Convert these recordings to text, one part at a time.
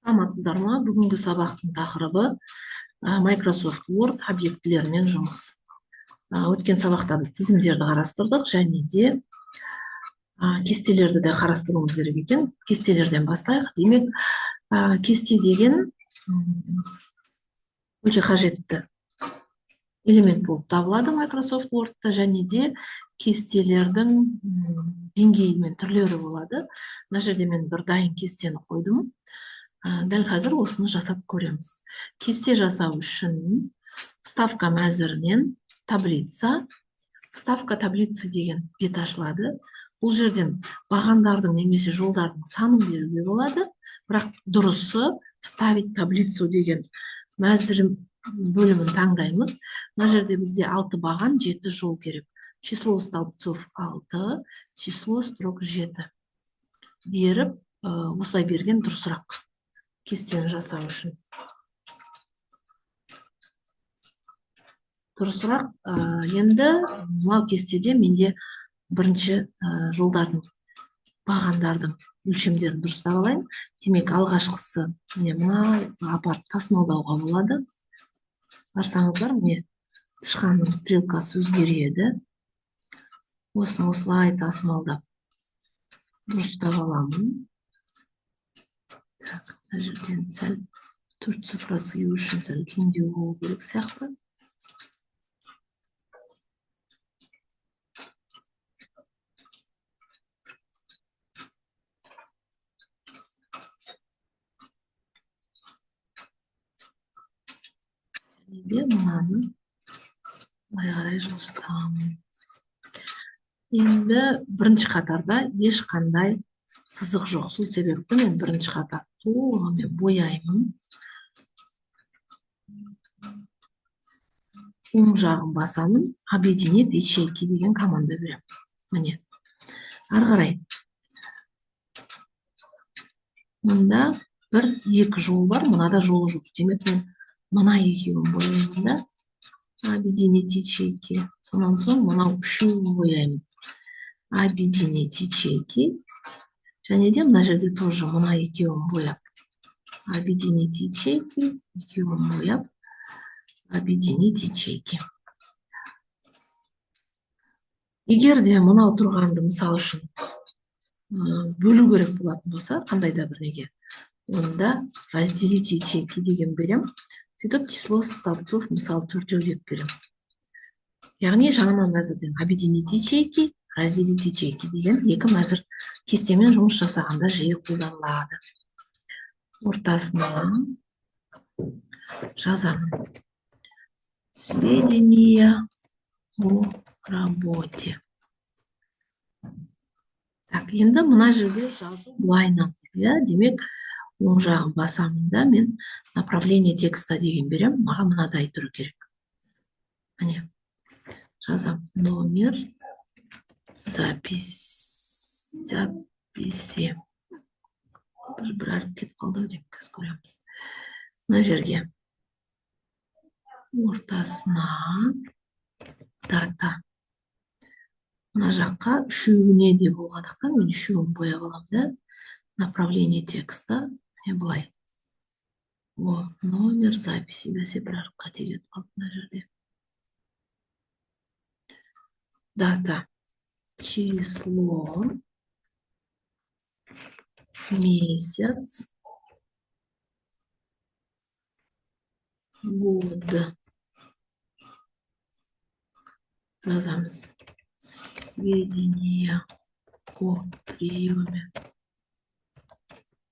Саламатсыздар ма? Бүгінгі сабақтың тақырыбы Microsoft Word объектілерімен жұмыс. Өткен сабақта біз тізімдерді қарастырдық және де кестелерді де қарастыруымыз керек екен. Кестелерден бастайық. Демек, кесте деген өте қажетті элемент болып табылады Microsoft Word'та, және де кестелердің деңгейі мен түрлері болады. Мына жерде мен бір дайын кестені қойдым. Дәл қазір осыны жасап көреміз. Кесте жасау үшін вставка мәзірінен таблица, вставка таблица деген бет ашылады. Бұл жерден бағандардың немесе жолдардың санын беруге болады, бірақ дұрысы вставить таблицу деген мәзір бөлімін таңдаймыз. Мына жерде бізде 6 баған, 7 жол керек. Число столбцов 6, число строк 7. Беріп, осылай берген дұрысырақ кестені жасау үшін. Дұрысырақ, енді мынау кестеде менде бірінші жолдардың, бағандардың өлшемдерін дұрыстап алайын. Демек, алғашқысы міне мына апарып тасымалдауға болады. Барсаңыздар, міне тышқанның стрелкасы өзгереді. Осыны осылай тасымалдап дұрыстап аламын. Так, мына жерден сәл 4 цифрасы үшін сәл кеңдеу болу керек сияқты. Және де мынаны былай қарай жылжытамын. Енді бірінші қатарда ешқандай сызық жоқ. Сол себепті мен бірінші қатар толығымен бояймын. Оң жағын басамын, объединить ячейки деген команда беремін. Міне. Ары қарай. Мында бір-екі жол бар, мынада жол жоқ. Демек, мен мына екеуін бояймын да, объединить ячейки. Сонан соң мынау үшеуін бояймын. Объединить ячейки. Және де мына жерде тоже мына екеуін бояп. Объединить ячейки, екеуін бояп. Объединить ячейки. Егер де мынау тұрғанды мысал үшін бөлу керек болатын болса, қандай да бір неге, онда разделить ячейки деген берем. Сөйтіп число столбцов мысал 4 деп берем. Яғни жаңа мәзірден объединить ячейки, разделить ячейки деген екі мәзір кестемен жұмыс жасағанда жиі қолданылады. Ортасына жазамын. Сведения о работе. Так, енді мына жерде жазу былайынан. Демек, оң жағын басамын да, мен направление текста деген берем. Маған мынадай тұру керек. Міне, жазам номер записи. Бір әріп кетіп қалды деп кәз көреміз. Мына жерге ортасына дата. Мына жаққа үшеуіне де болғандықтан мен үшеуін бояп аламын да. Направление текста. Міне былай. Номер записи. Бәсе бір әріп қате кетіп қалды мына жерде. Дата. Число. Месяц. Год. Жазамыз. Сведения о приеме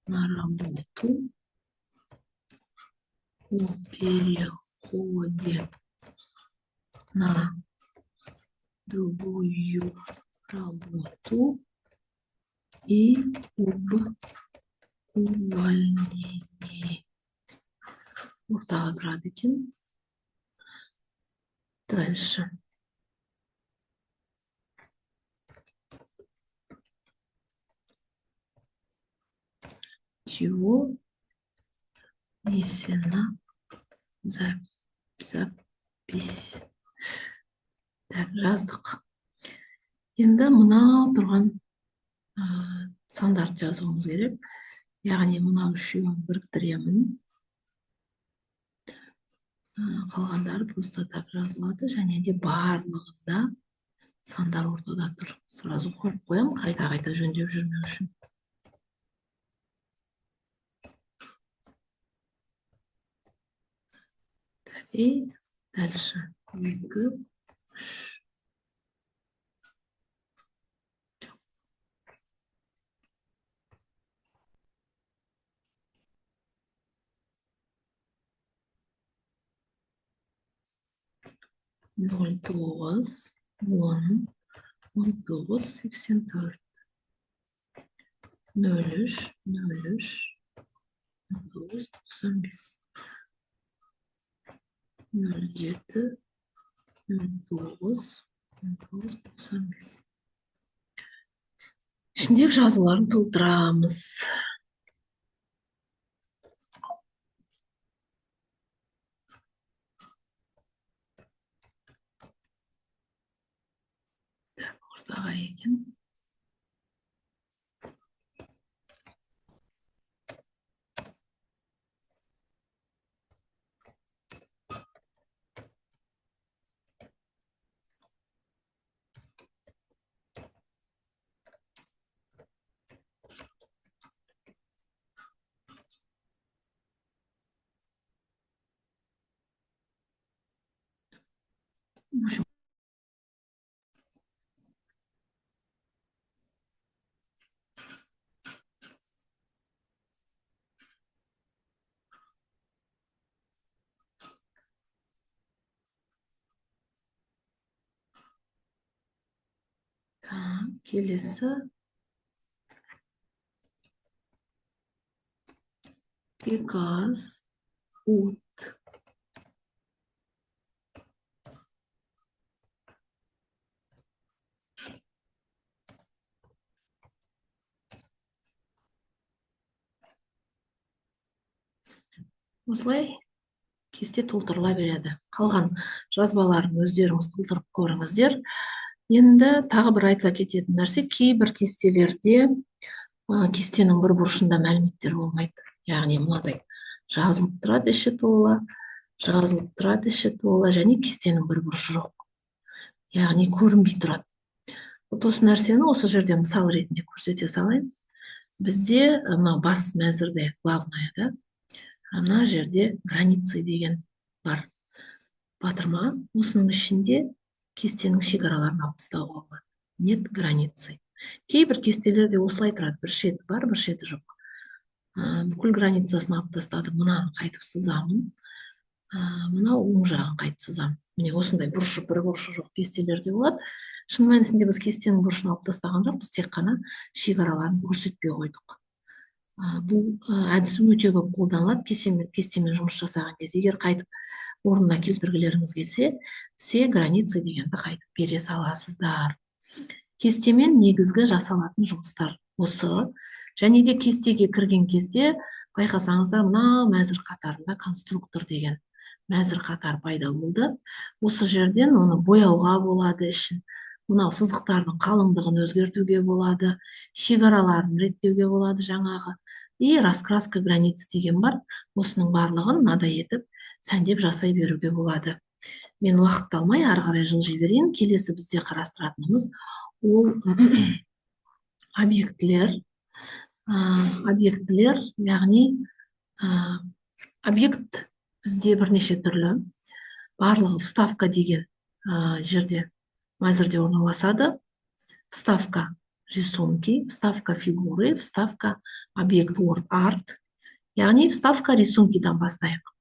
на работу, о переходе на другую работу и об увольнении. Ортаға тұрады екен. Дальше. Чего внесена запись. Так, жаздық. Енді мынау тұрған сандарды жазуымыз керек. яғни мына үшеуін біріктіремін. Қалғандары просто так жазылады, және де барлығында сандар ортада тұр. Сразу қойып қоямын, қайта жөндеп жүрмеу үшін. И дальше 2, 3. Ноль 9, 10, 19, 84. 03, 03, 19, 95. 07, 09, 19, 95. İçindeki жазуларын толтырамыз. Ортаға екен. Келесі because would. Осылай кесте толтырыла береді. Қалған жазбаларын өздеріңіз толтырып көріңіздер. Енді тағы бір айта кететін нәрсе, кейбір кестелерде кестенің бір бұрышында мәліметтер болмайды. Яғни мынадай жазылып тұрады іші тола, жазылып тұрады іші тола, және кестенің бір бұрышы жоқ. Яғни көрінбей тұрады. Осы нәрсені осы жерде мысал ретінде көрсете салайын. Бізде мынау бас мәзірде главное, да? Мына жерде границы деген бар. Батырма, осының ішінде кестенің шекараларын алып тастауға болады. Нет границы. Кейбір кестелерде осылай тұрады, бір шеті бар, бір шеті жоқ. Бүкіл границасын алып тастадым, мынаны қайтып сызамын. Мынау оң жағын қайтып сызамын. Міне осындай бұрышы, бір бұрышы жоқ кестелерде болады. Шын мәнісінде біз кестенің бұрышын алып тастаған жоқпыз, тек қана шекараларын көрсетпей қойдық. Бұл әдіс өте көп қолданылады кестемен жұмыс жасаған кезде. Егер қайтып орнына келтіргілеріңіз келсе, все границы дегенді қайтып бере саласыздар. Кестемен негізгі жасалатын жұмыстар осы. Және де кестеге кірген кезде байқасаңыздар, мына мәзір қатарында конструктор деген мәзір қатар пайда болды. Осы жерден оны бояуға болады ішін. Мынау сызықтардың қалыңдығын өзгертуге болады, шекараларын реттеуге болады жаңағы. И раскраска границ деген бар. Осының барлығын мынадай етіп сәндеп жасай беруге болады. Мен уақытты алмай ары қарай жылжи берейін. Келесі бізде қарастыратынымыз ол объектілер. Объектілер, яғни объект бізде бірнеше түрлі. Барлығы вставка деген жерде мәзірде орналасады. Вставка рисунки, вставка фигуры, вставка объект word art. Яғни вставка рисункидан бастайық.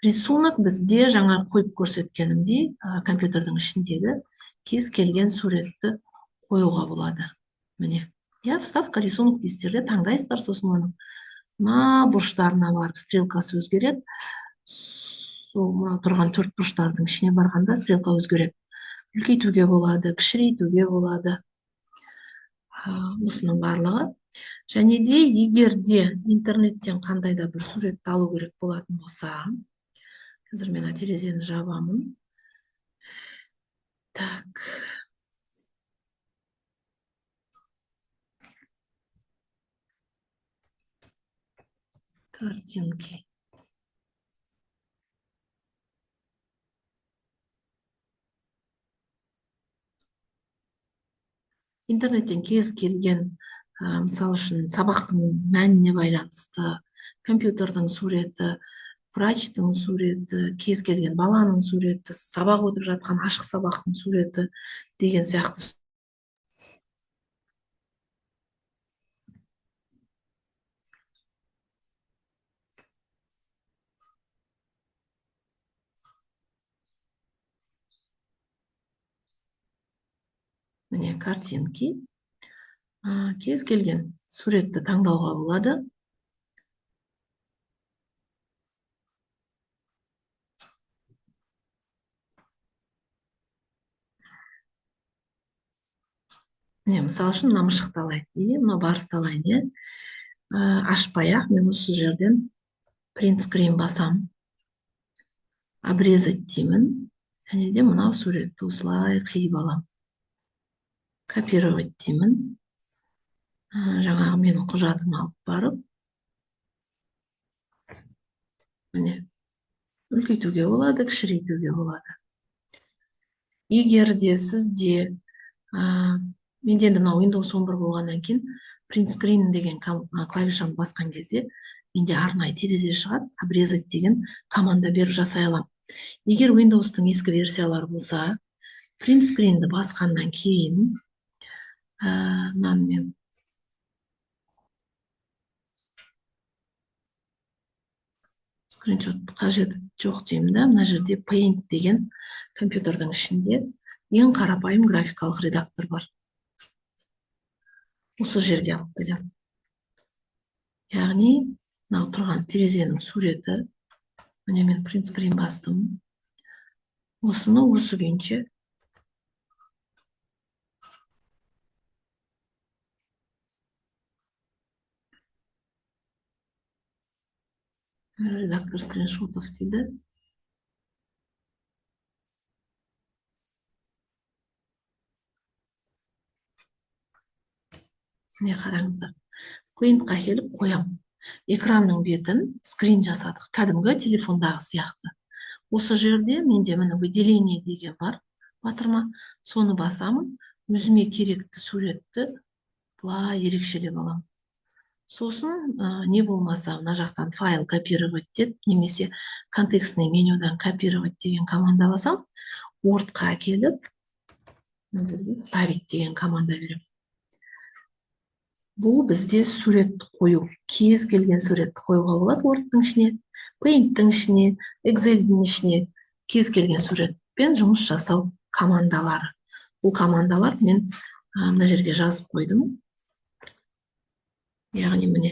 Рисунок бізде жаңа қойып көрсеткенімдей компьютердің ішіндегі кез келген суретті қоюға болады. Міне. Вставка рисунок дейсіздер, таңдайсыздар, сосын оның мына бұрыштарына барып стрелкасы өзгереді. Сол тұрған 4 бұрыштардың ішіне барғанда стрелка өзгереді. Үлкейтуге болады, кішірейтуге болады. Осының барлығы. Және де егер де интернеттен қандай да бір суретті алу керек болатын болса, қазір мен терезені жабамын. Так. Картинки. Интернеттен кез келген, мысалы үшін сабақтың мәніне байланысты компьютердің суреті, врачтың суреті, кез келген баланың суреті, сабақ өтіп жатқан ашық сабақтың суреті деген сияқты. Міне картинки. Кез келген суретті таңдауға болады. Міне мысалы үшін мына мышықты алайын, или мына барысты алайын, иә. Ашпай ақ мен осы жерден принт скрин басамын, обрезать деймін, және де мынау суретті осылай қиып аламын. Копировать деймін. Жаңағы менің құжатыма алып барып, міне үлкейтуге болады, кішірейтуге болады. Егер де сізде менде енді мынау Windows 11 болғаннан кейін print screen деген клавишаны басқан кезде менде арнайы терезе шығады, обрезать деген команда беріп жасай аламын. Егер Windows-тың ескі версиялары болса, print screen-ді басқаннан кейін мынаны мен скриншот қажеті жоқ деймін да. Мына жерде Paint деген компьютердің ішінде ең қарапайым графикалық редактор бар. Осы жерге алып келемін. Яғни мынау тұрған терезенің суреті. Міне мен print screen бастым. Осыны осы күйінше редактор скриншотов дейді. Не қараңыздар. Paint-қа келіп қоямын. Экранның бетін скрин жасадық. Кәдімгі телефондағы сияқты. Осы жерде менде міне выделение деген бар. Батырма. Соны басамын. Өзіме керекті суретті былай ерекшелеп аламын. Сосын не болмаса мына жақтан файл копировать деп, немесе контекстный менюдан копировать деген команда басам, Word-қа келіп ставить деген команда беремін. Бұл бізде суретті қою. Кез келген суретті қоюға болады Word-тың ішіне, Paint-тің ішіне, Excel-дің ішіне кез келген суретпен жұмыс жасау командалары. Бұл командалар мен мына жерге жазып қойдым. Яғни міне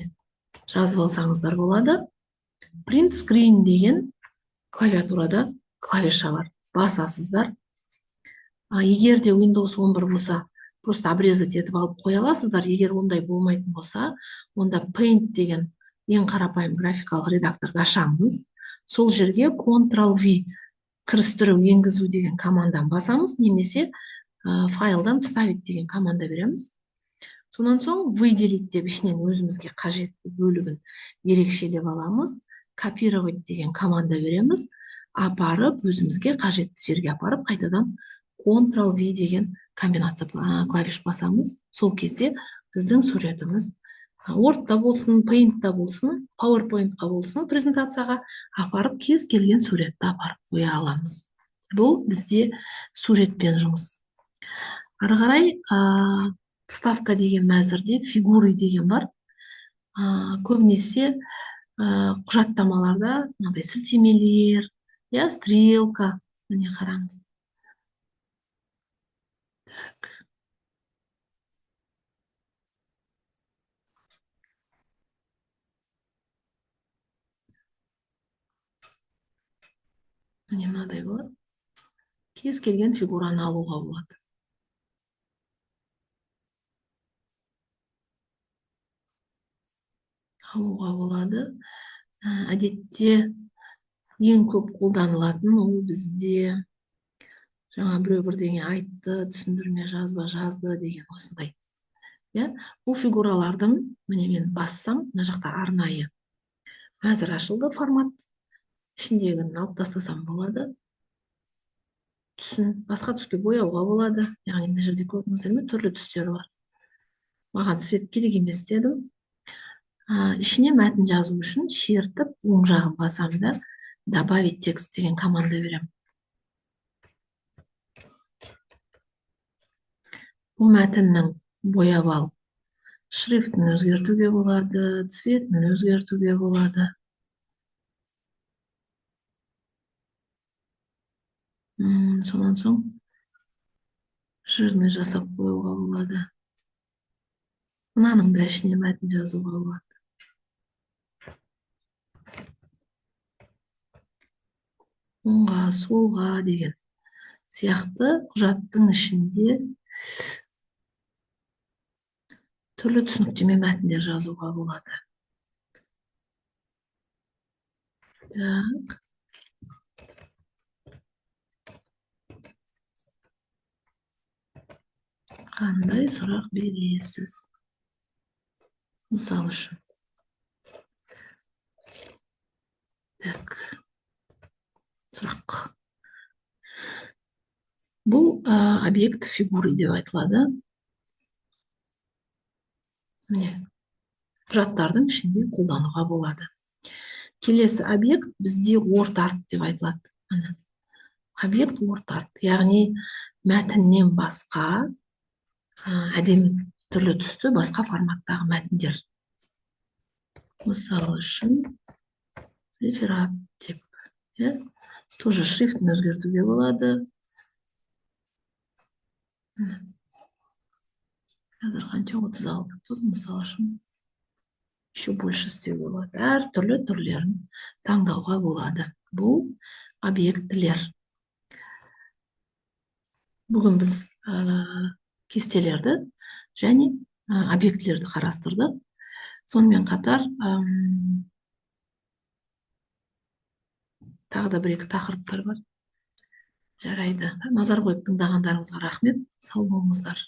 жазып алсаңыздар болады. Print screen деген клавиатурада клавиша бар. Басасыздар. Егер де Windows 11 болса, просто обрезать етіп алып қоя аласыздар. Егер ондай болмайтын болса, онда Paint деген ең қарапайым графикалық редакторды ашамыз. Сол жерге Ctrl-V кірістіру, енгізу деген командан басамыз, немесе файлдан вставить деген команда береміз. Сонан соң выделить деп ішінен өзімізге қажетті бөлігін ерекшелеп аламыз. Копировать деген команда береміз. Апарып, өзімізге қажетті жерге апарып, қайтадан Ctrl-V деген комбинация клавиш басамыз. Сол кезде біздің суретіміз Word-та болсын, Paint-та болсын, PowerPoint-қа болсын, презентацияға апарып, кез келген суретті апарып қоя аламыз. Бұл бізде суретпен жұмыс. Ары қарай вставка деген мәзірде фигуры деген бар. Көбінесе құжаттамаларда мынандай сілтемелер, я стрелка, міне қараңыз. Так. Міне мынадай болады. Кез келген фигураны алуға болады. Алуға болады. Әдетте ең көп қолданылатын ол бізде жаңа біреу бірдеңе айтты, түсіндірме жазды деген осындай. Бұл фигуралардың, міне мен бассам, мына жақта арнайы Әзір ашылды формат. Ішіндегіні алып тастасам болады. Түсін басқа түске бояуға болады. Яғни мына жерде көрдіңіздер ме, түрлі түстері бар. Маған цвет керек емес дедім. Ішіне мәтін жазу үшін шертіп, оң жағын басамын да добавить текст деген команда беремін. Бұл мәтіннің бояп алып, шрифтін өзгертуге болады, цветін өзгертуге болады. Сонан соң жирный жасап қоюға болады. Мынаның да ішіне мәтін жазуға болады. Оңға, солға деген сияқты құжаттың ішінде түрлі түсініктеме мәтіндер жазуға болады. Так. Қандай сұрақ бересіз? Мысал үшін. Так. Сұрақ. Бұл объект фигуры деп айтылады. Міне, құжаттардың ішінде қолдануға болады. Келесі объект бізде word art деп айтылады. Міне, объект word art, яғни мәтіннен басқа әдемі түрлі түсті басқа форматтағы мәтіндер. Мысал үшін реферат деп. Тоже шрифтін өзгертуге болады. Қазір қанша 36 тұр, мысал үшін еще больше істеуге болады. Әр түрлі түрлерін таңдауға болады. Бұл объектілер. Бүгін біз кестелерді және объектілерді қарастырдық. Сонымен қатар тағы да бір-екі тақырыптар бар. Жарайды. Назар қойып тыңдағандарыңызға рахмет. Сау болыңыздар.